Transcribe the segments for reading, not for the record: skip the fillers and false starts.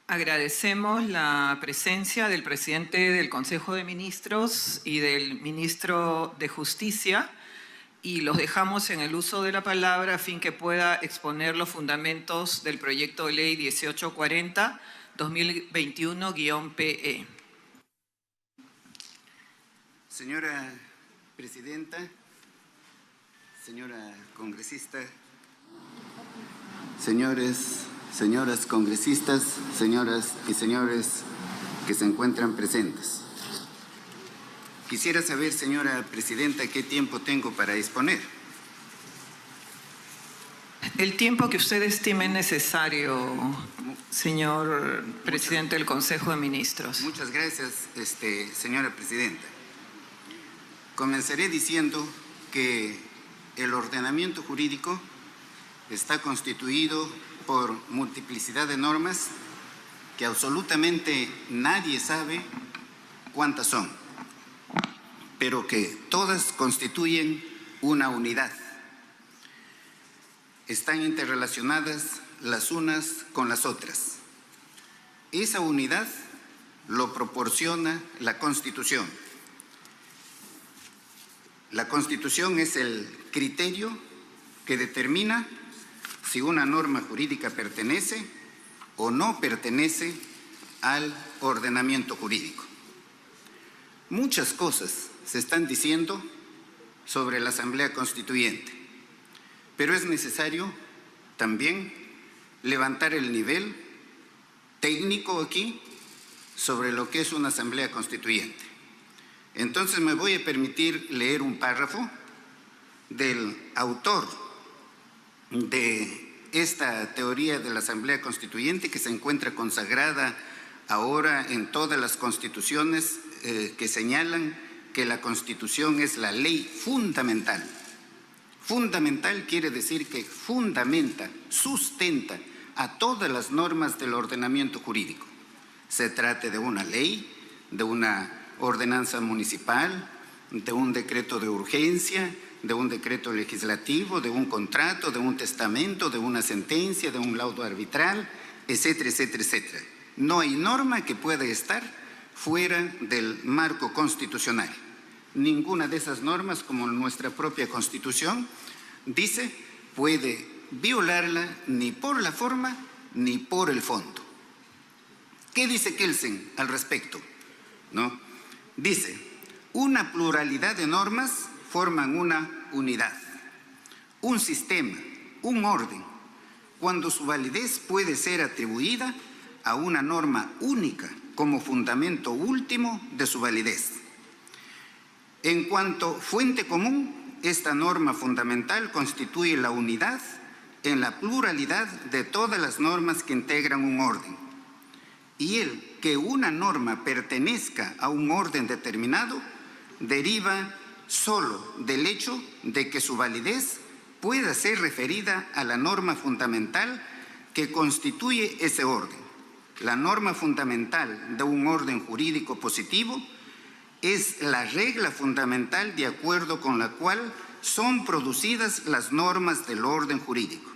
Agradecemos la presencia del presidente del Consejo de Ministros y del ministro de Justicia y los dejamos en el uso de la palabra a fin que pueda exponer los fundamentos del proyecto de ley 1840-2021-PE. Señora presidenta, señora congresista, señoras congresistas, señoras y señores que se encuentran presentes. Quisiera saber, señora presidenta, qué tiempo tengo para exponer. El tiempo que usted estime necesario, señor presidente del Consejo de Ministros. Muchas gracias, señora presidenta. Comenzaré diciendo que el ordenamiento jurídico está constituido por multiplicidad de normas que absolutamente nadie sabe cuántas son, pero que todas constituyen una unidad. Están interrelacionadas las unas con las otras. Esa unidad lo proporciona la Constitución. La Constitución es el criterio que determina si una norma jurídica pertenece o no pertenece al ordenamiento jurídico. Muchas cosas se están diciendo sobre la Asamblea Constituyente, pero es necesario también levantar el nivel técnico aquí sobre lo que es una Asamblea Constituyente. Entonces me voy a permitir leer un párrafo del autor de esta teoría de la Asamblea Constituyente, que se encuentra consagrada ahora en todas las constituciones que señalan que la Constitución es la ley fundamental. Fundamental quiere decir que fundamenta, sustenta a todas las normas del ordenamiento jurídico. Se trate de una ley, de una ordenanza municipal, de un decreto de urgencia, de un decreto legislativo, de un contrato, de un testamento, de una sentencia, de un laudo arbitral, etcétera, etcétera, etcétera. No hay norma que pueda estar fuera del marco constitucional. Ninguna de esas normas, como nuestra propia Constitución dice, puede violarla ni por la forma ni por el fondo. ¿Qué dice Kelsen al respecto? ¿No? Dice, una pluralidad de normas forman una unidad, un sistema, un orden, cuando su validez puede ser atribuida a una norma única como fundamento último de su validez. En cuanto fuente común, esta norma fundamental constituye la unidad en la pluralidad de todas las normas que integran un orden. Y el que una norma pertenezca a un orden determinado deriva solo del hecho de que su validez pueda ser referida a la norma fundamental que constituye ese orden. La norma fundamental de un orden jurídico positivo es la regla fundamental de acuerdo con la cual son producidas las normas del orden jurídico.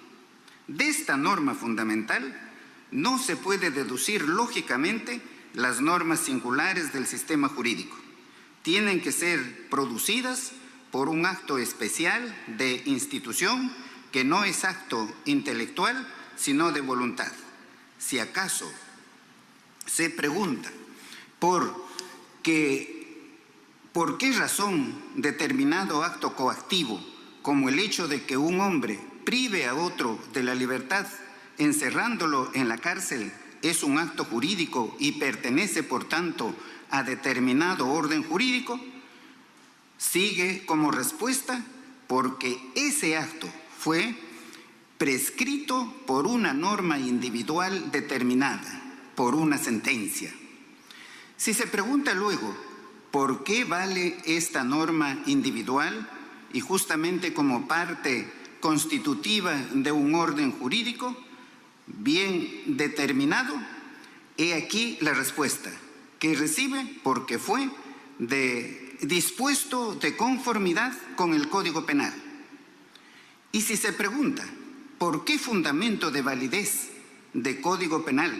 De esta norma fundamental no se puede deducir lógicamente las normas singulares del sistema jurídico. Tienen que ser producidas por un acto especial de institución que no es acto intelectual, sino de voluntad. Si acaso se pregunta por qué razón determinado acto coactivo, como el hecho de que un hombre prive a otro de la libertad encerrándolo en la cárcel, es un acto jurídico y pertenece, por tanto, a determinado orden jurídico, sigue como respuesta porque ese acto fue prescrito por una norma individual determinada, por una sentencia. Si se pregunta luego por qué vale esta norma individual y justamente como parte constitutiva de un orden jurídico bien determinado, he aquí la respuesta que recibe porque fue dispuesto de conformidad con el Código Penal. Y si se pregunta por qué fundamento de validez de Código Penal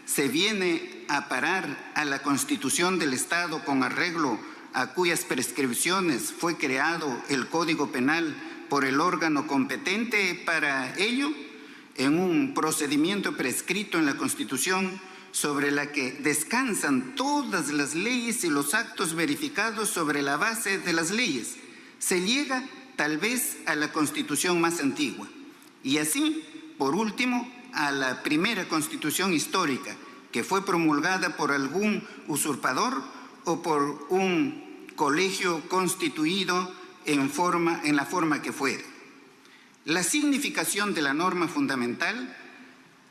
se viene a parar a la Constitución del Estado con arreglo a cuyas prescripciones fue creado el Código Penal por el órgano competente para ello, en un procedimiento prescrito en la Constitución sobre la que descansan todas las leyes y los actos verificados sobre la base de las leyes. Se llega tal vez a la Constitución más antigua y así, por último, a la primera Constitución histórica que fue promulgada por algún usurpador o por un colegio constituido en la forma que fuere. La significación de la norma fundamental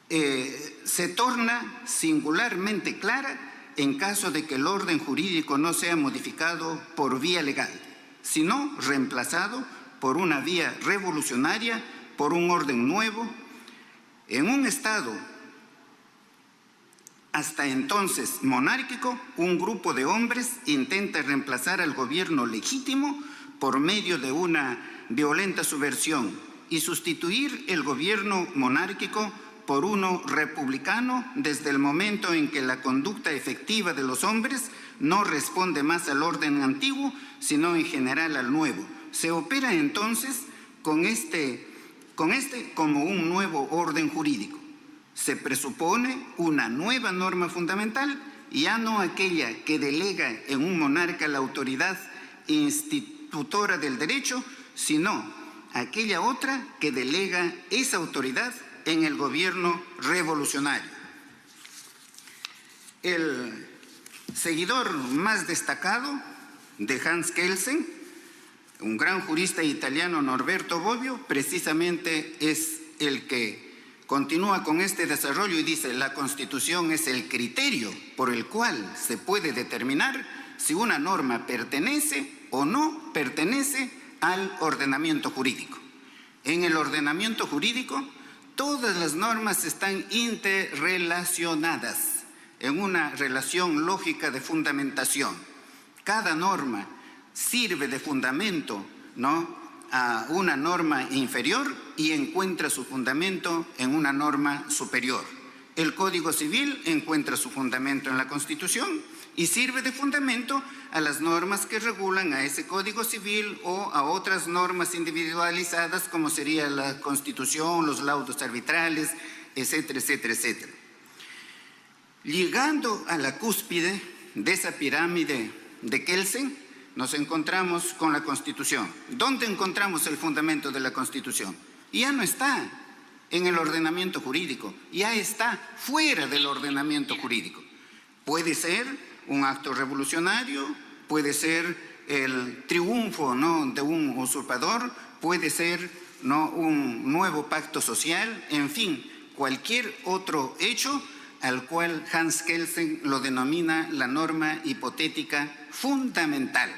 se torna singularmente clara en caso de que el orden jurídico no sea modificado por vía legal, sino reemplazado por una vía revolucionaria, por un orden nuevo. En un Estado hasta entonces monárquico, un grupo de hombres intenta reemplazar al gobierno legítimo por medio de una violenta subversión y sustituir el gobierno monárquico por uno republicano desde el momento en que la conducta efectiva de los hombres no responde más al orden antiguo, sino en general al nuevo. Se opera entonces con este como un nuevo orden jurídico. Se presupone una nueva norma fundamental, ya no aquella que delega en un monarca la autoridad institutora del derecho, sino aquella otra que delega esa autoridad en el gobierno revolucionario. El seguidor más destacado de Hans Kelsen, un gran jurista italiano, Norberto Bobbio, precisamente es el que continúa con este desarrollo y dice: la Constitución es el criterio por el cual se puede determinar si una norma pertenece o no pertenece al ordenamiento jurídico. En el ordenamiento jurídico, todas las normas están interrelacionadas en una relación lógica de fundamentación. Cada norma sirve de fundamento, ¿no?, a una norma inferior y encuentra su fundamento en una norma superior. El Código Civil encuentra su fundamento en la Constitución y sirve de fundamento a las normas que regulan a ese Código Civil o a otras normas individualizadas como sería la Constitución, los laudos arbitrales, etcétera, etcétera, etcétera. Llegando a la cúspide de esa pirámide de Kelsen, nos encontramos con la Constitución. ¿Dónde encontramos el fundamento de la Constitución? Ya no está en el ordenamiento jurídico, ya está fuera del ordenamiento jurídico. Puede ser un acto revolucionario, puede ser el triunfo, ¿no?, de un usurpador, puede ser, ¿no?, un nuevo pacto social, en fin, cualquier otro hecho al cual Hans Kelsen lo denomina la norma hipotética fundamental.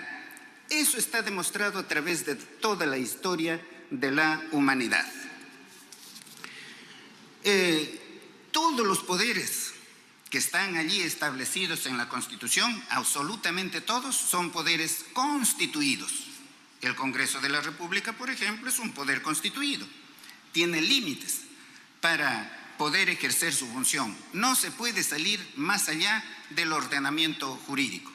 Eso está demostrado a través de toda la historia de la humanidad. Todos los poderes que están allí establecidos en la Constitución, absolutamente todos, son poderes constituidos. El Congreso de la República, por ejemplo, es un poder constituido. Tiene límites para poder ejercer su función. No se puede salir más allá del ordenamiento jurídico.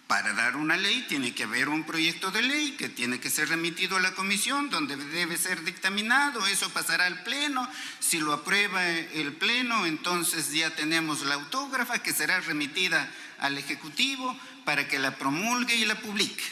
Para dar una ley tiene que haber un proyecto de ley que tiene que ser remitido a la comisión donde debe ser dictaminado, eso pasará al pleno, si lo aprueba el pleno entonces ya tenemos la autógrafa que será remitida al Ejecutivo para que la promulgue y la publique.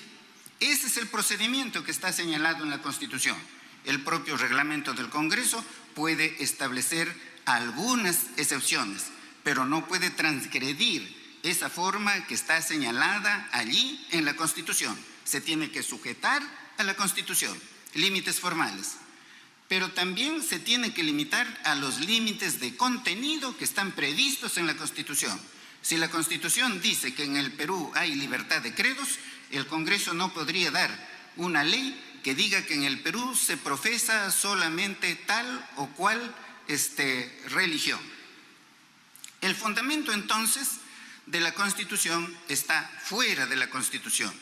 Ese es el procedimiento que está señalado en la Constitución. El propio reglamento del Congreso puede establecer algunas excepciones, pero no puede transgredir esa forma que está señalada allí en la Constitución. Se tiene que sujetar a la Constitución, límites formales, pero también se tiene que limitar a los límites de contenido que están previstos en la Constitución. Si la Constitución dice que en el Perú hay libertad de credos, el Congreso no podría dar una ley que diga que en el Perú se profesa solamente tal o cual religión. El fundamento entonces de la Constitución está fuera de la Constitución.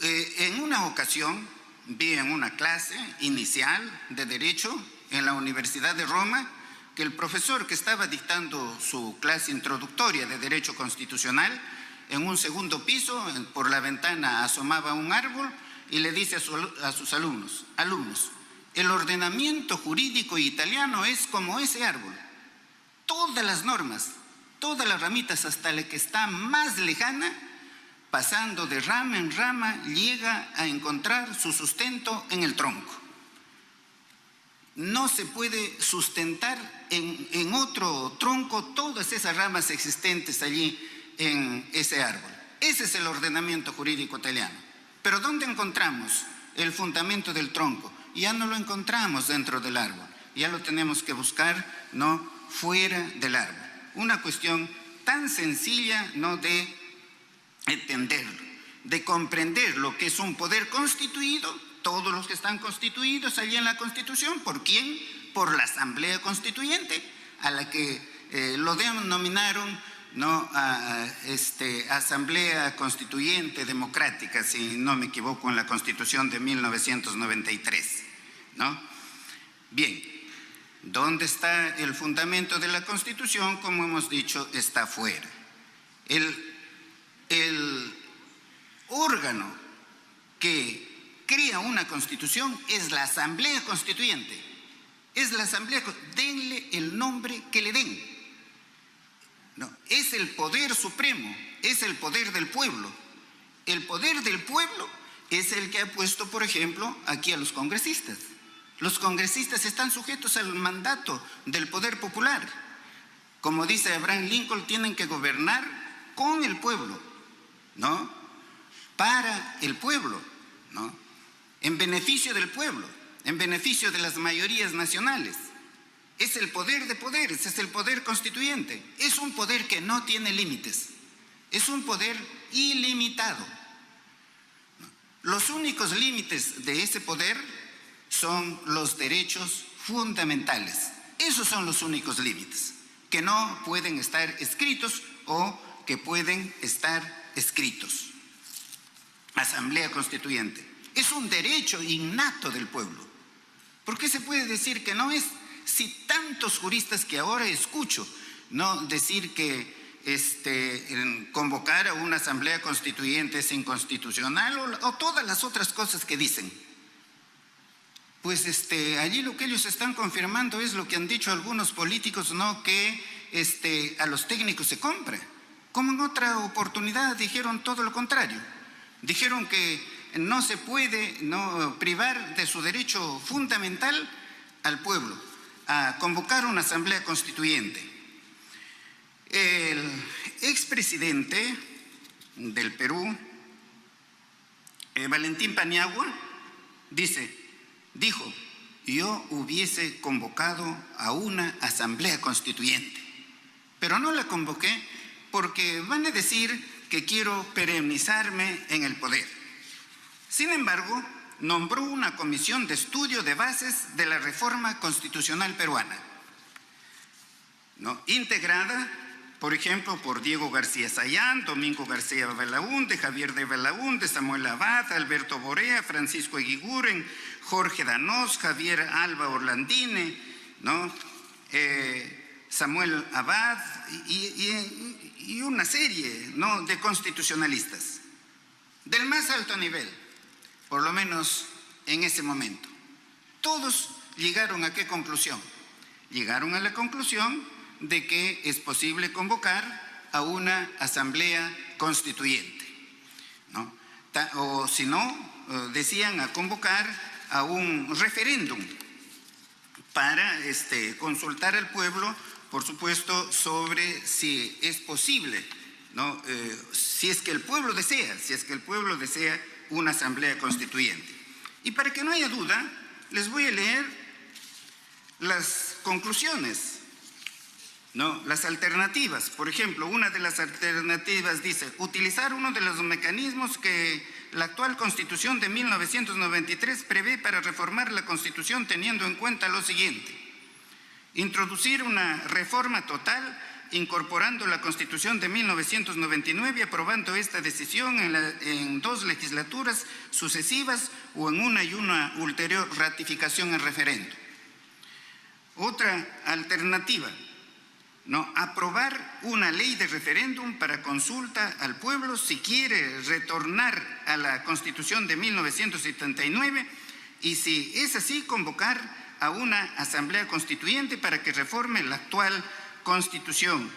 En una ocasión vi en una clase inicial de Derecho en la Universidad de Roma que el profesor que estaba dictando su clase introductoria de Derecho Constitucional, en un segundo piso, por la ventana asomaba un árbol y le dice a sus alumnos, el ordenamiento jurídico italiano es como ese árbol. Todas las normas, todas las ramitas, hasta la que está más lejana, pasando de rama en rama, llega a encontrar su sustento en el tronco. No se puede sustentar en otro tronco todas esas ramas existentes allí en ese árbol. Ese es el ordenamiento jurídico italiano. Pero ¿dónde encontramos el fundamento del tronco? Ya no lo encontramos dentro del árbol, ya lo tenemos que buscar, ¿no?, fuera del árbol. Una cuestión tan sencilla, ¿no?, de entenderlo, de comprender lo que es un poder constituido, todos los que están constituidos allí en la Constitución. ¿Por quién? Por la Asamblea Constituyente, a la que lo denominaron, ¿no?, Asamblea Constituyente Democrática, si no me equivoco, en la Constitución de 1993, ¿no? Bien, ¿dónde está el fundamento de la Constitución? Como hemos dicho, está fuera. El órgano que crea una Constitución es la Asamblea Constituyente. Es la Asamblea, denle el nombre que le den. No, es el poder supremo, es el poder del pueblo. El poder del pueblo es el que ha puesto, por ejemplo, aquí a los congresistas. Los congresistas están sujetos al mandato del poder popular. Como dice Abraham Lincoln, tienen que gobernar con el pueblo, ¿no?, para el pueblo, ¿no?, en beneficio del pueblo, en beneficio de las mayorías nacionales. Es el poder de poderes, es el poder constituyente. Es un poder que no tiene límites, es un poder ilimitado. Los únicos límites de ese poder son los derechos fundamentales. Esos son los únicos límites, que no pueden estar escritos o que pueden estar escritos. Asamblea Constituyente es un derecho innato del pueblo. ¿Por qué se puede decir que no es? Si tantos juristas que ahora escucho, ¿no?, decir que convocar a una Asamblea Constituyente es inconstitucional o todas las otras cosas que dicen. Pues allí lo que ellos están confirmando es lo que han dicho algunos políticos, ¿no?, que a los técnicos se compra. Como en otra oportunidad dijeron todo lo contrario. Dijeron que no se puede, ¿no?, privar de su derecho fundamental al pueblo a convocar una Asamblea Constituyente. El expresidente del Perú, Valentín Paniagua, dijo, yo hubiese convocado a una Asamblea Constituyente, pero no la convoqué porque van a decir que quiero perennizarme en el poder. Sin embargo, nombró una comisión de estudio de bases de la reforma constitucional peruana, ¿no?, integrada, por ejemplo, por Diego García Sayán, Domingo García Belaúnde, Javier de Belaúnde, Samuel Abad, Alberto Borea, Francisco Eguiguren, Jorge Danós, Javier Alba Orlandine, ¿no?, Samuel Abad y una serie, ¿no?, de constitucionalistas del más alto nivel, por lo menos en ese momento. Todos llegaron ¿a qué conclusión? Llegaron a la conclusión de que es posible convocar a una Asamblea Constituyente, ¿no? O si no, decían a convocar a un referéndum para consultar al pueblo, por supuesto, sobre si es posible, ¿no?, si es que el pueblo desea una Asamblea Constituyente. Y para que no haya duda, les voy a leer las conclusiones, ¿no?, las alternativas. Por ejemplo, una de las alternativas dice, utilizar uno de los mecanismos que la actual Constitución de 1993 prevé para reformar la Constitución, teniendo en cuenta lo siguiente: introducir una reforma total incorporando la Constitución de 1999, aprobando esta decisión en 2 legislaturas sucesivas o en una y una ulterior ratificación en referéndum. Otra alternativa, ¿no? Aprobar una ley de referéndum para consulta al pueblo si quiere retornar a la Constitución de 1979 y si es así, convocar a una asamblea constituyente para que reforme la actual Constitución.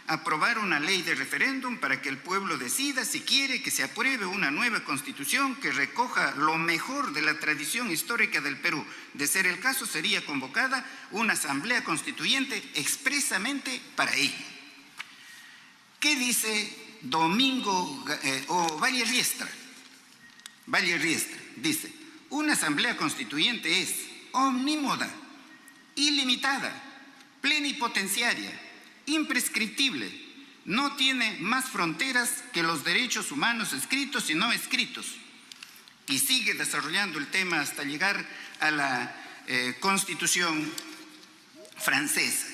Aprobar una ley de referéndum para que el pueblo decida si quiere que se apruebe una nueva Constitución que recoja lo mejor de la tradición histórica del Perú. De ser el caso, sería convocada una asamblea constituyente expresamente para ello. ¿Qué dice Domingo Valle Riestra? Valle Riestra dice: una asamblea constituyente es omnímoda, ilimitada, plenipotenciaria, imprescriptible, no tiene más fronteras que los derechos humanos escritos y no escritos. Y sigue desarrollando el tema hasta llegar a la Constitución francesa.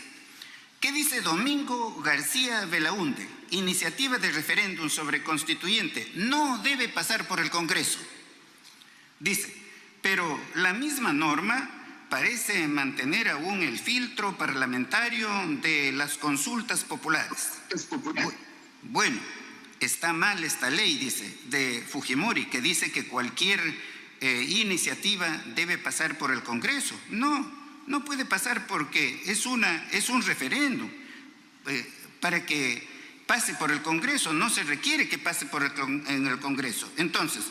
¿Qué dice Domingo García Belaúnde? Iniciativa de referéndum sobre constituyente no debe pasar por el Congreso. Dice: pero la misma norma parece mantener aún el filtro parlamentario de las consultas populares. Bueno, está mal esta ley, dice, de Fujimori, que dice que cualquier iniciativa debe pasar por el Congreso. No puede pasar porque es un referéndum. Para que pase por el Congreso no se requiere que pase en el Congreso. Entonces,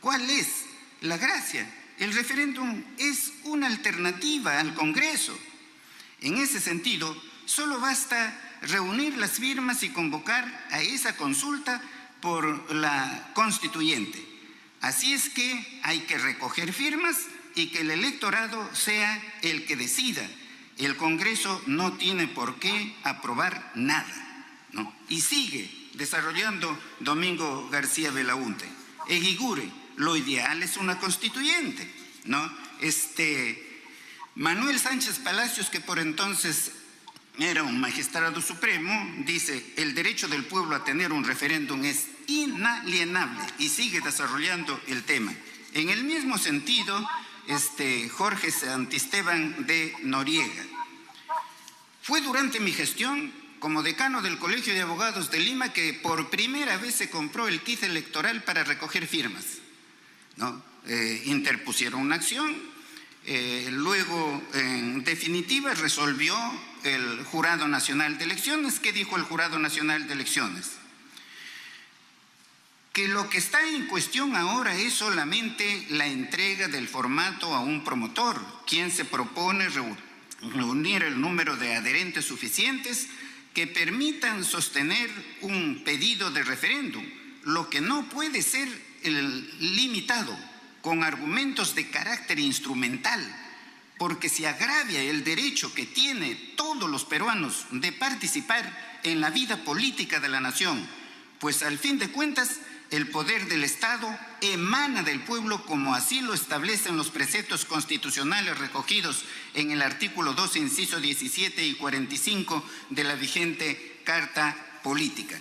¿cuál es la gracia? El referéndum es una alternativa al Congreso. En ese sentido, solo basta reunir las firmas y convocar a esa consulta por la constituyente. Así es que hay que recoger firmas y que el electorado sea el que decida. El Congreso no tiene por qué aprobar nada, ¿no? Y sigue desarrollando Domingo García Belaúnde. Eguigure: lo ideal es una constituyente, ¿no? Manuel Sánchez Palacios, que por entonces era un magistrado supremo, dice: el derecho del pueblo a tener un referéndum es inalienable, y sigue desarrollando el tema. En el mismo sentido, Jorge Santisteban de Noriega: fue durante mi gestión como decano del Colegio de Abogados de Lima que por primera vez se compró el kit electoral para recoger firmas, ¿no? Interpusieron una acción, luego en definitiva resolvió el Jurado Nacional de Elecciones. ¿Qué dijo el Jurado Nacional de Elecciones? Que lo que está en cuestión ahora es solamente la entrega del formato a un promotor, quien se propone reunir el número de adherentes suficientes que permitan sostener un pedido de referéndum, lo que no puede ser limitado con argumentos de carácter instrumental, porque se agravia el derecho que tienen todos los peruanos de participar en la vida política de la nación, pues al fin de cuentas el poder del Estado emana del pueblo, como así lo establecen los preceptos constitucionales recogidos en el artículo 2, inciso 17 y 45 de la vigente Carta Política.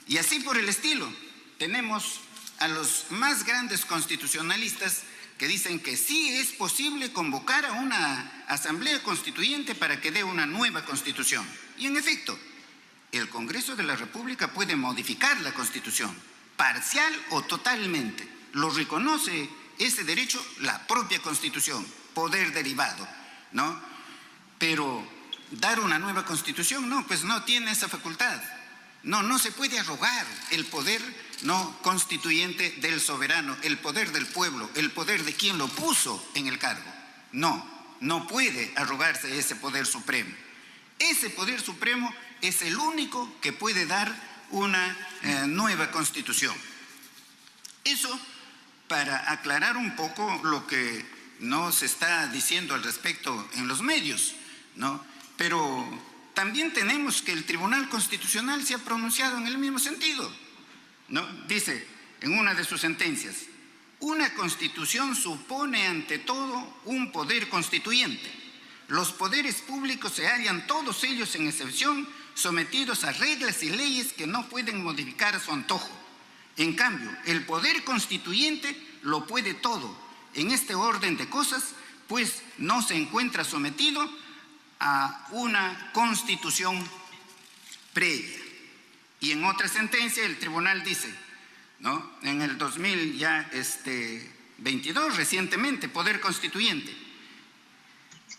Y así por el estilo, tenemos a los más grandes constitucionalistas que dicen que sí es posible convocar a una asamblea constituyente para que dé una nueva constitución. Y en efecto, el Congreso de la República puede modificar la Constitución, parcial o totalmente. Lo reconoce ese derecho la propia Constitución, poder derivado, ¿no? Pero dar una nueva Constitución, no, pues no tiene esa facultad. No se puede arrogar el poder no constituyente del soberano, el poder del pueblo, el poder de quien lo puso en el cargo. No puede arrogarse ese poder supremo. Ese poder supremo es el único que puede dar una nueva constitución. Eso para aclarar un poco lo que no se está diciendo al respecto en los medios, ¿no? Pero también tenemos que el Tribunal Constitucional se ha pronunciado en el mismo sentido, ¿no? Dice en una de sus sentencias: una constitución supone ante todo un poder constituyente. Los poderes públicos se hallan todos ellos, sin excepción, sometidos a reglas y leyes que no pueden modificar a su antojo. En cambio, el poder constituyente lo puede todo. En este orden de cosas, pues no se encuentra sometido a una constitución previa. Y en otra sentencia el tribunal dice, ¿no?, en el 2022, recientemente, Poder Constituyente,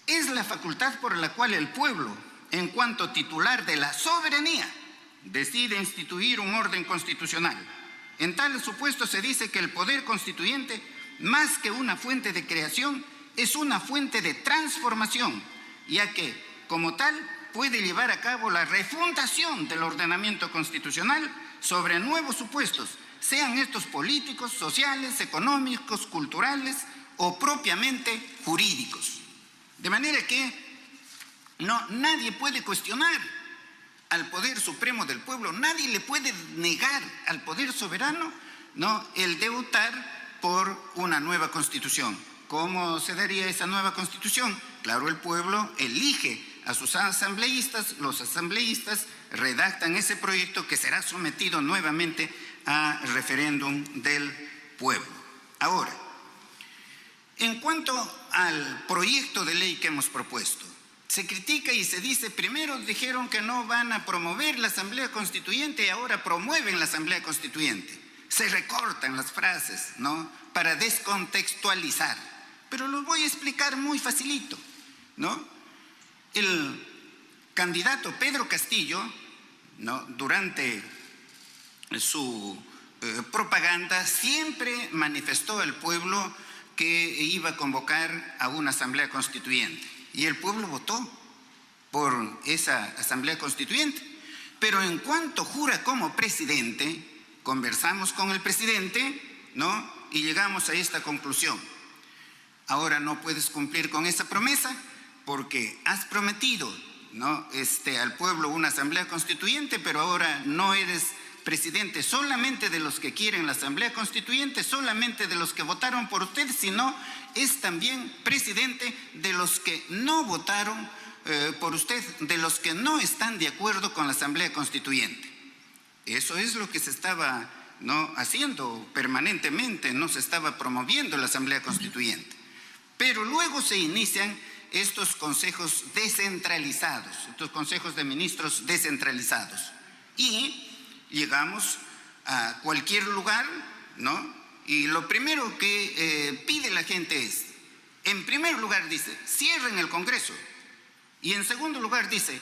es la facultad por la cual el pueblo, en cuanto titular de la soberanía, decide instituir un orden constitucional. En tales supuestos se dice que el Poder Constituyente, más que una fuente de creación, es una fuente de transformación, ya que, como tal, puede llevar a cabo la refundación del ordenamiento constitucional sobre nuevos supuestos, sean estos políticos, sociales, económicos, culturales o propiamente jurídicos. De manera que nadie puede cuestionar al Poder Supremo del pueblo, nadie le puede negar al Poder Soberano, ¿no?, el de votar por una nueva Constitución. ¿Cómo se daría esa nueva Constitución? Claro, el pueblo elige a sus asambleístas, los asambleístas redactan ese proyecto que será sometido nuevamente a referéndum del pueblo. Ahora, en cuanto al proyecto de ley que hemos propuesto, se critica y se dice, primero dijeron que no van a promover la Asamblea Constituyente y ahora promueven la Asamblea Constituyente. Se recortan las frases, ¿no?, para descontextualizar. Pero lo voy a explicar muy facilito, ¿no? El candidato Pedro Castillo, ¿no?, durante su propaganda siempre manifestó al pueblo que iba a convocar a una Asamblea Constituyente. Y el pueblo votó por esa Asamblea Constituyente. Pero en cuanto jura como presidente, conversamos con el presidente, ¿no?, y llegamos a esta conclusión. Ahora no puedes cumplir con esa promesa porque has prometido, ¿no?, al pueblo una Asamblea Constituyente, pero ahora no eres presidente solamente de los que quieren la Asamblea Constituyente, solamente de los que votaron por usted, sino es también presidente de los que no votaron por usted, de los que no están de acuerdo con la Asamblea Constituyente. Eso es lo que se estaba, ¿no?, haciendo permanentemente, no se estaba promoviendo la Asamblea Constituyente. Pero luego se inician estos consejos descentralizados, estos consejos de ministros descentralizados. Y llegamos a cualquier lugar, ¿no?, y lo primero que pide la gente es, en primer lugar dice, cierren el Congreso. Y en segundo lugar dice,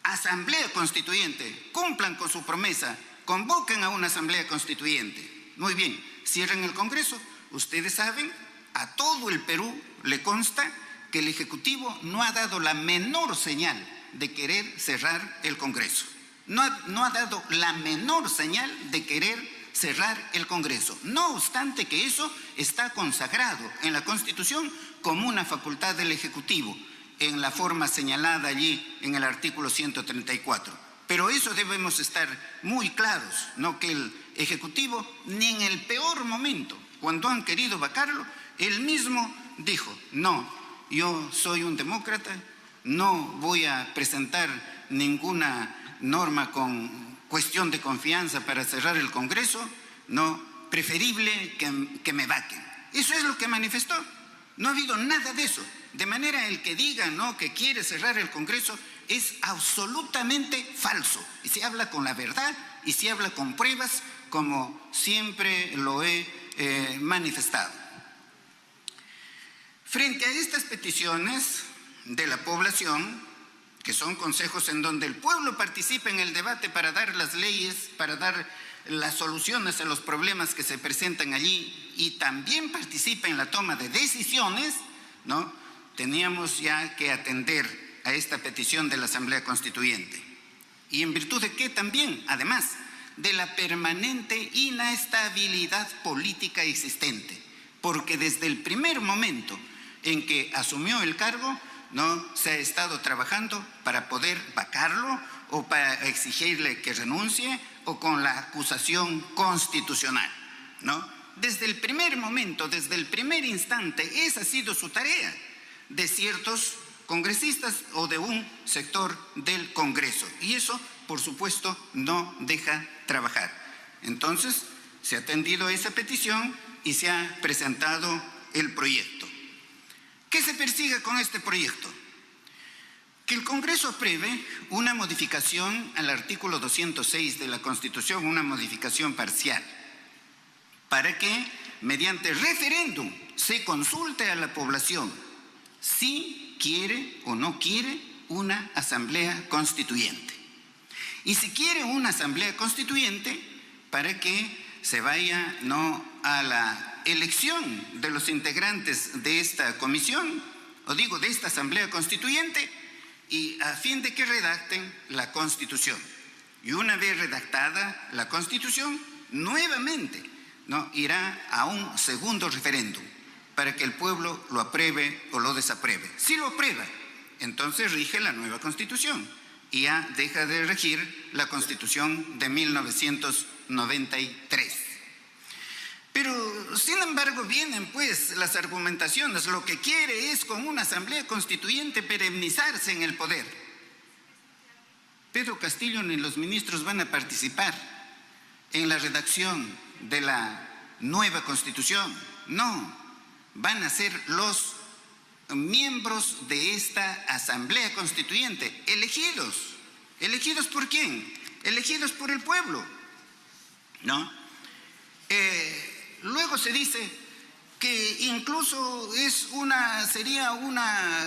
Asamblea Constituyente, cumplan con su promesa, convoquen a una Asamblea Constituyente. Muy bien, cierren el Congreso. Ustedes saben, a todo el Perú le consta que el Ejecutivo no ha dado la menor señal de querer cerrar el Congreso. No ha dado la menor señal de querer cerrar el Congreso. No obstante que eso está consagrado en la Constitución como una facultad del Ejecutivo, en la forma señalada allí en el artículo 134. Pero eso debemos estar muy claros, ¿no?, que el Ejecutivo, ni en el peor momento, cuando han querido vacarlo, él mismo dijo, no, yo soy un demócrata, no voy a presentar ninguna norma con cuestión de confianza para cerrar el Congreso, no, preferible que me vaquen. Eso es lo que manifestó. No ha habido nada de eso. De manera el que diga, ¿no?, que quiere cerrar el Congreso es absolutamente falso. Y se habla con la verdad y se habla con pruebas, como siempre lo he manifestado. Frente a estas peticiones de la población, que son consejos en donde el pueblo participa en el debate para dar las leyes, para dar las soluciones a los problemas que se presentan allí y también participa en la toma de decisiones, ¿no?, teníamos ya que atender a esta petición de la Asamblea Constituyente. Y en virtud de que también, además de la permanente inestabilidad política existente, porque desde el primer momento en que asumió el cargo, no se ha estado trabajando para poder vacarlo o para exigirle que renuncie o con la acusación constitucional, ¿no? Desde el primer momento, desde el primer instante, esa ha sido su tarea de ciertos congresistas o de un sector del Congreso. Y eso, por supuesto, no deja trabajar. Entonces, se ha atendido esa petición y se ha presentado el proyecto. ¿Qué se persigue con este proyecto? que el Congreso apruebe una modificación al artículo 206 de la Constitución, una modificación parcial, para que mediante referéndum se consulte a la población si quiere o no quiere una asamblea constituyente. Y si quiere una asamblea constituyente, para que se vaya a la elección de los integrantes de esta comisión, de esta asamblea constituyente, y a fin de que redacten la Constitución. Y una vez redactada la Constitución, nuevamente irá a un segundo referéndum para que el pueblo lo apruebe o lo desapruebe. Si lo aprueba, entonces rige la nueva Constitución y ya deja de regir la Constitución de 1993. Pero, sin embargo, vienen pues las argumentaciones. Lo que quiere es, con una asamblea constituyente, perennizarse en el poder. Pedro Castillo ni los ministros van a participar en la redacción de la nueva Constitución. No, van a ser los miembros de esta asamblea constituyente, elegidos. ¿Elegidos por quién? Elegidos por el pueblo, ¿no? Luego se dice que incluso sería una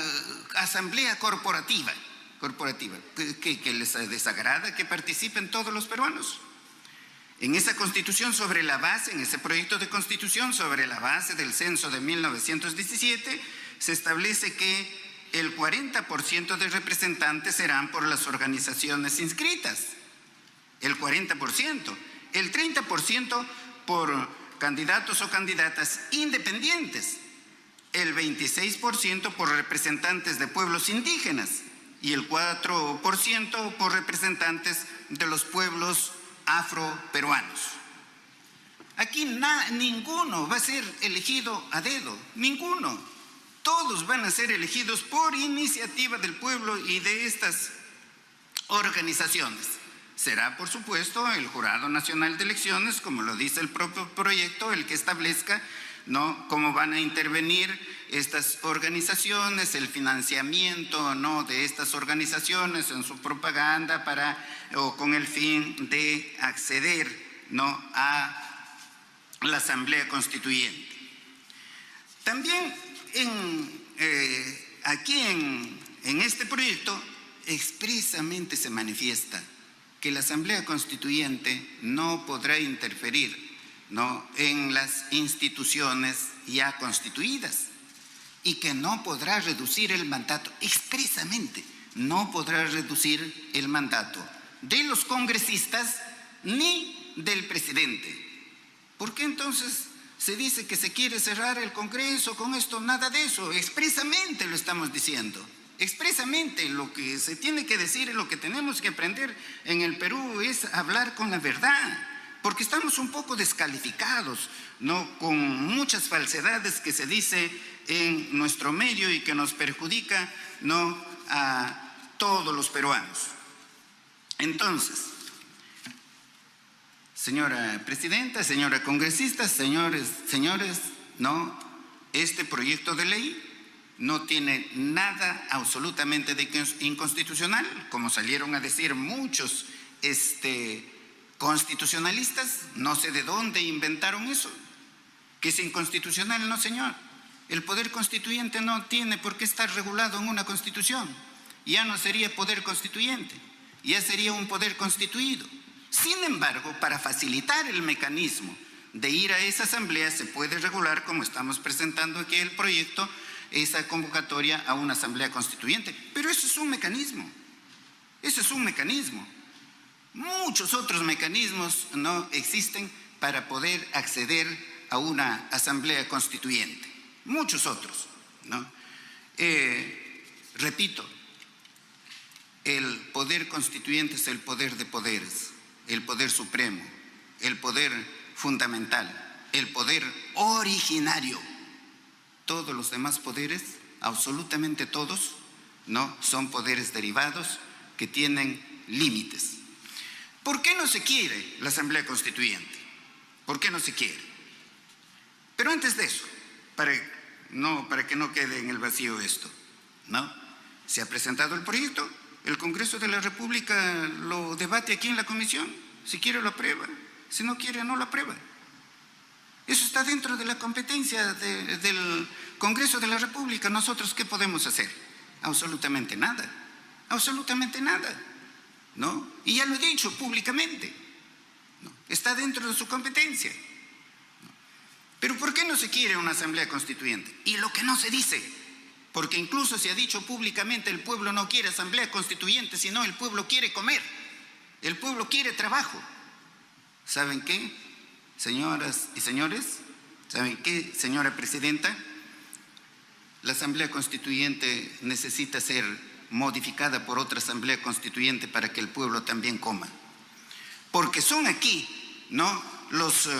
asamblea corporativa. ¿Que les desagrada que participen todos los peruanos? En esa constitución, en ese proyecto de constitución, sobre la base del censo de 1917, se establece que el 40% de representantes serán por las organizaciones inscritas, el 40%, el 30% por candidatos o candidatas independientes, el 26% por representantes de pueblos indígenas y el 4% por representantes de los pueblos afroperuanos. Aquí ninguno va a ser elegido a dedo, ninguno. Todos van a ser elegidos por iniciativa del pueblo y de estas organizaciones. Será, por supuesto, el Jurado Nacional de Elecciones, como lo dice el propio proyecto, el que establezca cómo van a intervenir estas organizaciones, el financiamiento de estas organizaciones en su propaganda o con el fin de acceder a la Asamblea Constituyente. También aquí en este proyecto expresamente se manifiesta que la Asamblea Constituyente no podrá interferir en las instituciones ya constituidas y que no podrá reducir el mandato, expresamente no podrá reducir el mandato de los congresistas ni del presidente. ¿Por qué entonces se dice que se quiere cerrar el Congreso con esto? Nada de eso, expresamente lo estamos diciendo. Expresamente lo que se tiene que decir, lo que tenemos que aprender en el Perú es hablar con la verdad, porque estamos un poco descalificados, con muchas falsedades que se dice en nuestro medio y que nos perjudica a todos los peruanos. Entonces, señora presidenta, señora congresista, señores, este proyecto de ley no tiene nada absolutamente de inconstitucional, como salieron a decir muchos constitucionalistas. No sé de dónde inventaron eso, que es inconstitucional. No, señor, el poder constituyente no tiene por qué estar regulado en una constitución. Ya no sería poder constituyente, ya sería un poder constituido. Sin embargo, para facilitar el mecanismo de ir a esa asamblea, se puede regular, como estamos presentando aquí el proyecto, esa convocatoria a una asamblea constituyente. Pero eso es un mecanismo, Muchos otros mecanismos no existen para poder acceder a una asamblea constituyente, muchos otros, repito, el poder constituyente es el poder de poderes, el poder supremo, el poder fundamental, el poder originario. Todos los demás poderes, absolutamente todos, son poderes derivados que tienen límites. ¿Por qué no se quiere la Asamblea Constituyente? ¿Por qué no se quiere? Pero antes de eso, para que no quede en el vacío esto, Se ha presentado el proyecto, el Congreso de la República lo debate aquí en la comisión, si quiere lo aprueba, si no quiere no lo aprueba. Eso está dentro de la competencia del Congreso de la República. ¿Nosotros qué podemos hacer? Absolutamente nada, absolutamente nada, ¿no? Y ya lo he dicho públicamente, ¿no? Está dentro de su competencia. ¿No? Pero ¿por qué no se quiere una asamblea constituyente? Y lo que no se dice, porque incluso se ha dicho públicamente, el pueblo no quiere asamblea constituyente, sino el pueblo quiere comer, el pueblo quiere trabajo. ¿Saben qué? Señoras y señores, ¿saben qué, señora presidenta? La asamblea constituyente necesita ser modificada por otra asamblea constituyente para que el pueblo también coma. Porque son aquí, ¿no?, los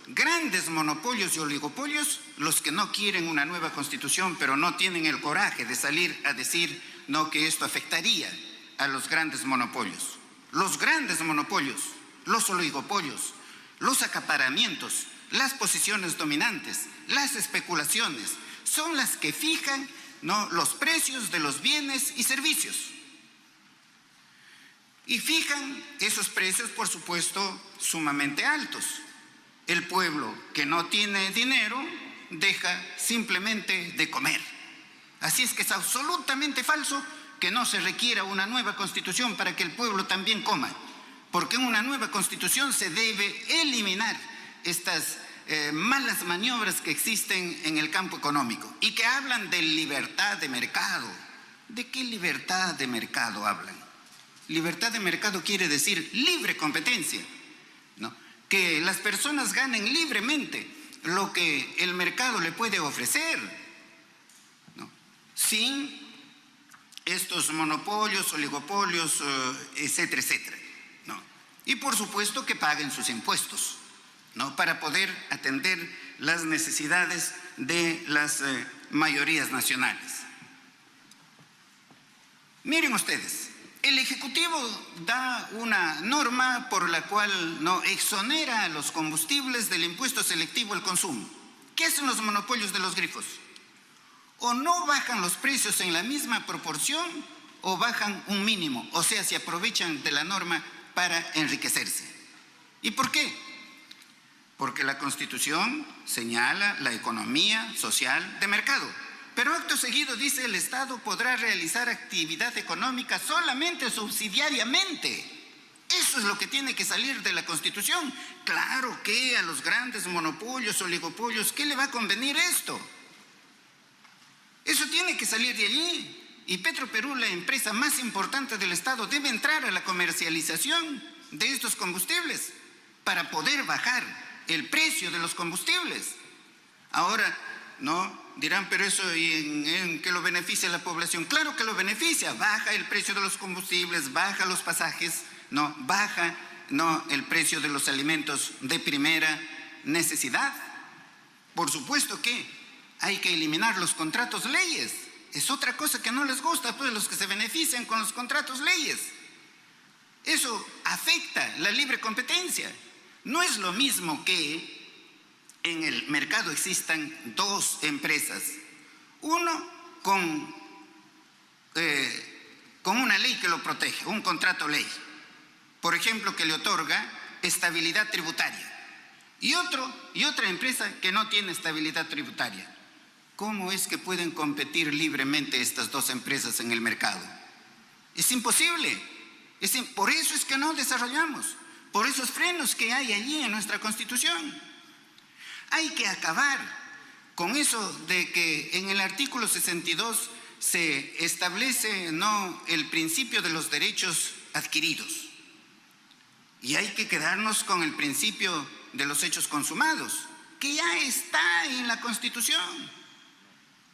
grandes monopolios y oligopolios los que no quieren una nueva constitución, pero no tienen el coraje de salir a decir, no, que esto afectaría a los grandes monopolios. Los grandes monopolios, los oligopolios, los acaparamientos, las posiciones dominantes, las especulaciones, son las que fijan, ¿no?, los precios de los bienes y servicios. Y fijan esos precios, por supuesto, sumamente altos. El pueblo que no tiene dinero deja simplemente de comer. Así es que es absolutamente falso que no se requiera una nueva constitución para que el pueblo también coma. Porque en una nueva constitución se debe eliminar estas malas maniobras que existen en el campo económico y que hablan de libertad de mercado. ¿De qué libertad de mercado hablan? Libertad de mercado quiere decir libre competencia, ¿no? Que las personas ganen libremente lo que el mercado le puede ofrecer, ¿no?, sin estos monopolios, oligopolios, etcétera, etcétera. Y por supuesto que paguen sus impuestos, ¿no?, para poder atender las necesidades de las mayorías nacionales. Miren ustedes, el Ejecutivo da una norma por la cual no exonera a los combustibles del impuesto selectivo al consumo. ¿Qué hacen los monopolios de los grifos? O no bajan los precios en la misma proporción o bajan un mínimo, o sea, se aprovechan de la norma para enriquecerse. ¿Y por qué? Porque la Constitución señala la economía social de mercado, pero acto seguido dice el Estado podrá realizar actividad económica solamente subsidiariamente. Eso es lo que tiene que salir de la Constitución. Claro que a los grandes monopolios, oligopolios, ¿qué le va a convenir esto? Eso tiene que salir de allí. Y Petroperú, la empresa más importante del Estado, debe entrar a la comercialización de estos combustibles para poder bajar el precio de los combustibles. Ahora, no dirán, pero eso ¿en qué lo beneficia a la población? Claro que lo beneficia, baja el precio de los combustibles, baja los pasajes, no, baja, no, el precio de los alimentos de primera necesidad. Por supuesto que hay que eliminar los contratos leyes. Es otra cosa que no les gusta, pues, los que se benefician con los contratos leyes. Eso afecta la libre competencia. No es lo mismo que en el mercado existan dos empresas. Uno con una ley que lo protege, un contrato ley, por ejemplo, que le otorga estabilidad tributaria. Y otra empresa que no tiene estabilidad tributaria. ¿Cómo es que pueden competir libremente estas dos empresas en el mercado? Es imposible. Por eso es que no desarrollamos, por esos frenos que hay allí en nuestra Constitución. Hay que acabar con eso de que en el artículo 62 se establece, no, el principio de los derechos adquiridos. Y hay que quedarnos con el principio de los hechos consumados, que ya está en la Constitución.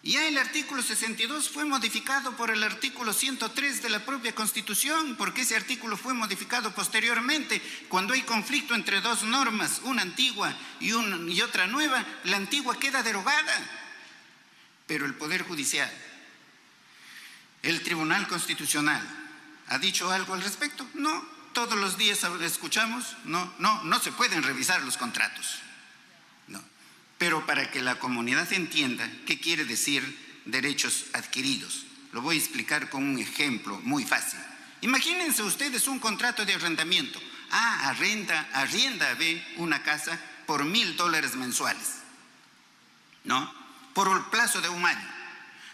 Ya el artículo 62 fue modificado por el artículo 103 de la propia Constitución, porque ese artículo fue modificado posteriormente. Cuando hay conflicto entre dos normas, una antigua y otra nueva, la antigua queda derogada. Pero el Poder Judicial, el Tribunal Constitucional, ¿ha dicho algo al respecto? No, todos los días escuchamos, no se pueden revisar los contratos. Pero para que la comunidad entienda qué quiere decir derechos adquiridos, lo voy a explicar con un ejemplo muy fácil. Imagínense ustedes un contrato de arrendamiento. Arrienda una casa por $1,000 mensuales, ¿no? Por el plazo de 1 año.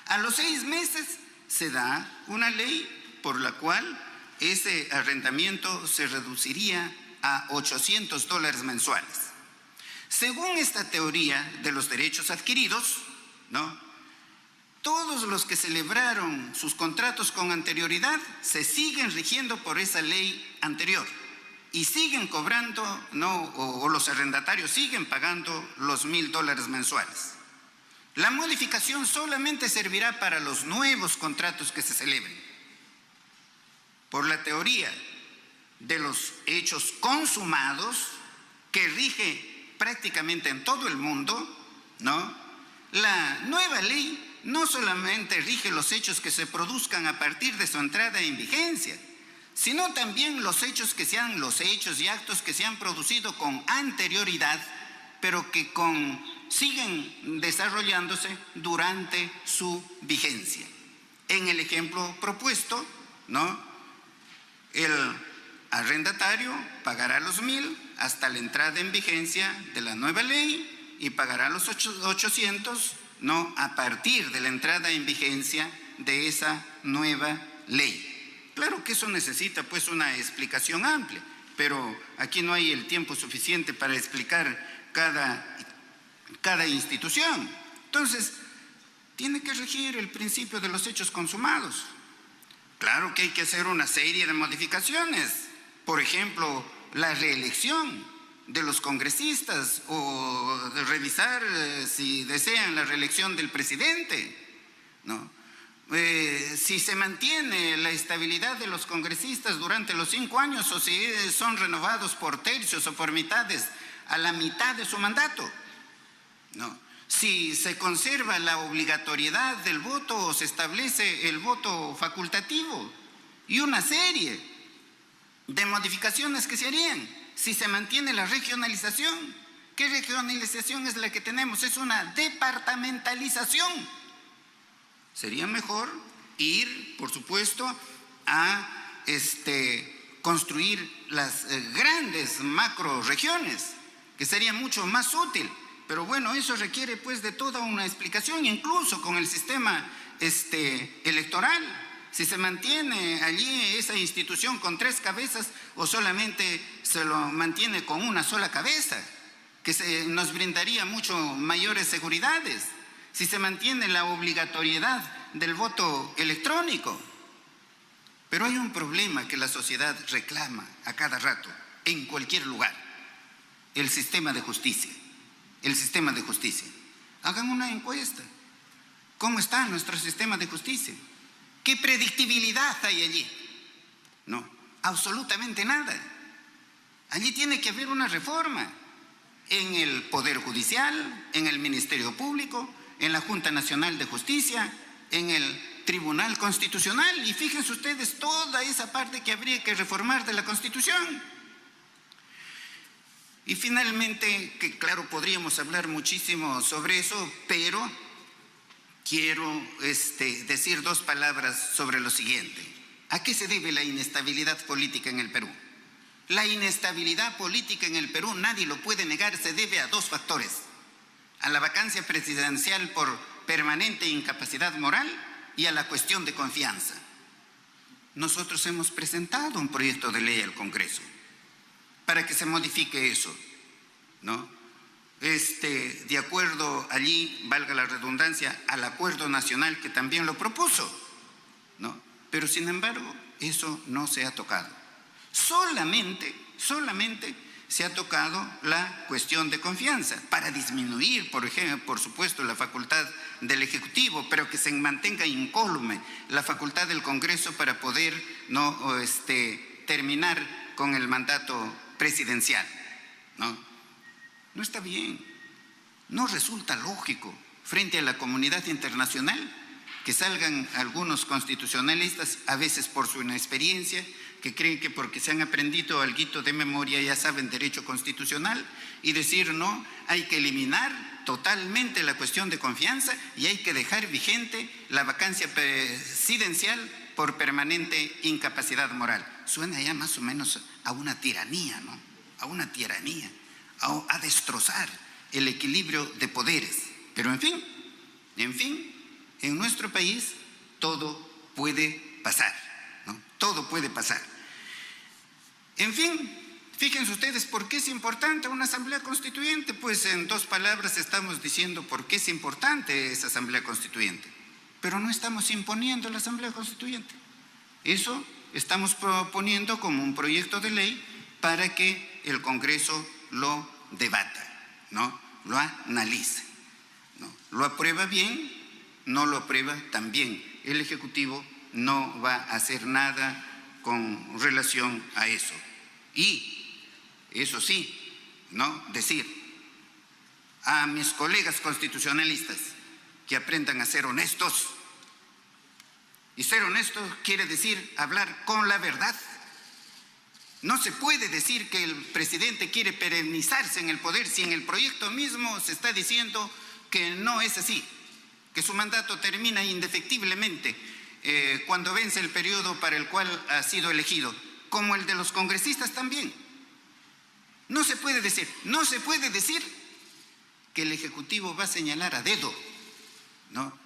A los 6 meses se da una ley por la cual ese arrendamiento se reduciría a $800 mensuales. Según esta teoría de los derechos adquiridos, ¿no?, todos los que celebraron sus contratos con anterioridad se siguen rigiendo por esa ley anterior y siguen cobrando, ¿no?, o los arrendatarios siguen pagando los $1,000 mensuales. La modificación solamente servirá para los nuevos contratos que se celebren. Por la teoría de los hechos consumados, que rige prácticamente en todo el mundo, ¿no?, la nueva ley no solamente rige los hechos que se produzcan a partir de su entrada en vigencia, sino también los hechos y actos que se han producido con anterioridad, pero que siguen desarrollándose durante su vigencia. En el ejemplo propuesto, ¿no?, el arrendatario pagará los 1,000 hasta la entrada en vigencia de la nueva ley y pagará los 800, ¿no?, a partir de la entrada en vigencia de esa nueva ley. Claro que eso necesita pues una explicación amplia, pero aquí no hay el tiempo suficiente para explicar cada institución. Entonces, tiene que regir el principio de los hechos consumados. Claro que hay que hacer una serie de modificaciones, por ejemplo, la reelección de los congresistas o de revisar si desean la reelección del presidente, ¿no? Si se mantiene la estabilidad de los congresistas durante los 5 años o si son renovados por tercios o por mitades a la mitad de su mandato, ¿no? Si se conserva la obligatoriedad del voto o se establece el voto facultativo y una serie de modificaciones que se harían. Si se mantiene la regionalización, ¿qué regionalización es la que tenemos? Es una departamentalización. Sería mejor ir, por supuesto, a construir las grandes macroregiones, que sería mucho más útil. Pero bueno, eso requiere pues de toda una explicación, incluso con el sistema electoral. Si se mantiene allí esa institución con 3 cabezas o solamente se lo mantiene con una sola cabeza, que nos brindaría mucho mayores seguridades. Si se mantiene la obligatoriedad del voto electrónico. Pero hay un problema que la sociedad reclama a cada rato, en cualquier lugar: el sistema de justicia. El sistema de justicia. Hagan una encuesta. ¿Cómo está nuestro sistema de justicia? ¿Qué predictibilidad hay allí? No, absolutamente nada. Allí tiene que haber una reforma en el Poder Judicial, en el Ministerio Público, en la Junta Nacional de Justicia, en el Tribunal Constitucional. Y fíjense ustedes toda esa parte que habría que reformar de la Constitución. Y finalmente, que claro, podríamos hablar muchísimo sobre eso, pero quiero decir 2 palabras sobre lo siguiente. ¿A qué se debe la inestabilidad política en el Perú? La inestabilidad política en el Perú, nadie lo puede negar, se debe a 2 factores: a la vacancia presidencial por permanente incapacidad moral y a la cuestión de confianza. Nosotros hemos presentado un proyecto de ley al Congreso para que se modifique eso, ¿no? De acuerdo allí, valga la redundancia, al acuerdo nacional que también lo propuso, ¿no? Pero sin embargo, eso no se ha tocado. Solamente se ha tocado la cuestión de confianza para disminuir, por ejemplo, por supuesto, la facultad del Ejecutivo, pero que se mantenga incólume la facultad del Congreso para poder terminar con el mandato presidencial, ¿no? No está bien, no resulta lógico frente a la comunidad internacional que salgan algunos constitucionalistas, a veces por su inexperiencia, que creen que porque se han aprendido alguito de memoria ya saben derecho constitucional, y decir no, hay que eliminar totalmente la cuestión de confianza y hay que dejar vigente la vacancia presidencial por permanente incapacidad moral. Suena ya más o menos a una tiranía, ¿no? A una tiranía, a destrozar el equilibrio de poderes. Pero en fin, en nuestro país todo puede pasar, ¿no? Todo puede pasar. En fin, fíjense ustedes por qué es importante una asamblea constituyente. Pues en 2 palabras estamos diciendo por qué es importante esa asamblea constituyente. Pero no estamos imponiendo la asamblea constituyente. Eso estamos proponiendo como un proyecto de ley para que el Congreso lo debata, ¿no? Lo analice, ¿no? Lo aprueba bien, no lo aprueba también. El Ejecutivo no va a hacer nada con relación a eso. Y eso sí, ¿no? Decir a mis colegas constitucionalistas que aprendan a ser honestos. Y ser honesto quiere decir hablar con la verdad. No se puede decir que el presidente quiere perennizarse en el poder si en el proyecto mismo se está diciendo que no es así, que su mandato termina indefectiblemente cuando vence el periodo para el cual ha sido elegido, como el de los congresistas también. No se puede decir que el Ejecutivo va a señalar a dedo, ¿no?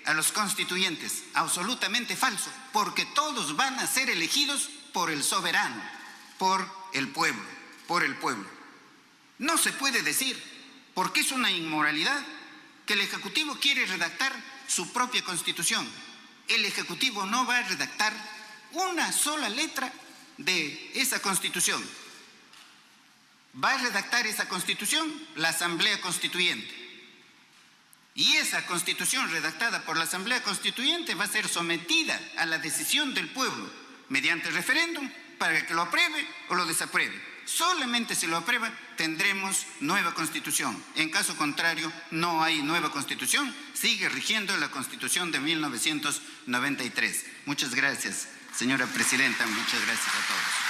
A los constituyentes. Absolutamente falso, porque todos van a ser elegidos por el soberano, por el pueblo, No se puede decir, porque es una inmoralidad, que el Ejecutivo quiere redactar su propia Constitución. El Ejecutivo no va a redactar una sola letra de esa Constitución. Va a redactar esa Constitución la Asamblea Constituyente. Y esa Constitución redactada por la Asamblea Constituyente va a ser sometida a la decisión del pueblo mediante referéndum para que lo apruebe o lo desapruebe. Solamente si lo aprueba tendremos nueva Constitución. En caso contrario, no hay nueva Constitución. Sigue rigiendo la Constitución de 1993. Muchas gracias, señora Presidenta. Muchas gracias a todos.